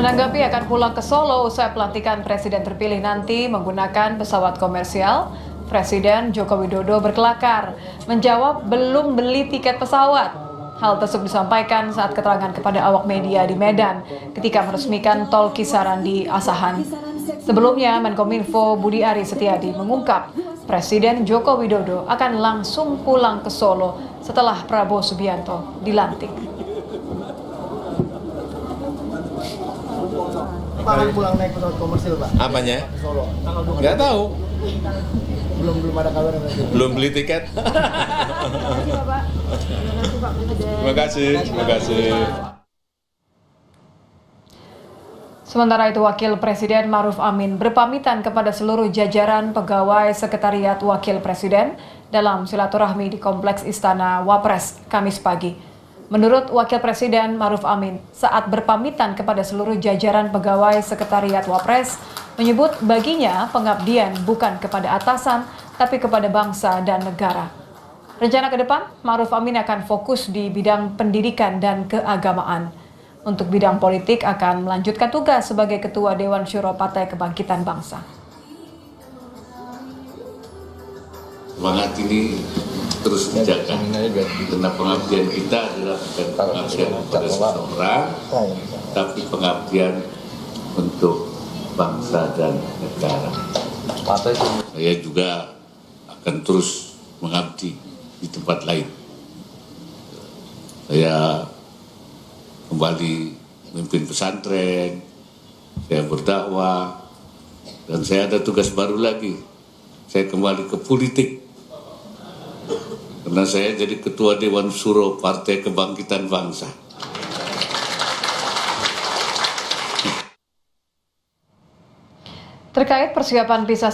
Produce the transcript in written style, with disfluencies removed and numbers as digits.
Menanggapi akan pulang ke Solo usai pelantikan Presiden terpilih nanti menggunakan pesawat komersial, Presiden Joko Widodo berkelakar, menjawab belum beli tiket pesawat. Hal tersebut disampaikan saat keterangan kepada awak media di Medan ketika meresmikan tol Kisaran di Asahan. Sebelumnya, Menkominfo Budi Aris Setiadi mengungkap Presiden Joko Widodo akan langsung pulang ke Solo setelah Prabowo Subianto dilantik. Pak pulang naik pesawat komersil, Pak? Apanya? Ke Solo. Nggak tahu. Belum ada kabar nanti. Belum beli tiket. Terima kasih. Sementara itu, Wakil Presiden Maruf Amin berpamitan kepada seluruh jajaran pegawai Sekretariat Wakil Presiden dalam silaturahmi di Kompleks Istana Wapres Kamis pagi. Menurut Wakil Presiden Maruf Amin, saat berpamitan kepada seluruh jajaran pegawai Sekretariat Wapres, menyebut baginya pengabdian bukan kepada atasan, tapi kepada bangsa dan negara. Rencana ke depan, Maruf Amin akan fokus di bidang pendidikan dan keagamaan. Untuk bidang politik akan melanjutkan tugas sebagai Ketua Dewan Syuro Partai Kebangkitan Bangsa. Semangat ini terus dijaga karena pengabdian kita adalah bukan pengabdian kepada seseorang, tapi pengabdian untuk bangsa dan negara. Saya juga akan terus mengabdi di tempat lain. Saya kembali memimpin pesantren, saya berdakwah, dan saya ada tugas baru lagi. Saya kembali ke politik. Karena saya jadi Ketua Dewan Syuro Partai Kebangkitan Bangsa. Terkait persiapan pisah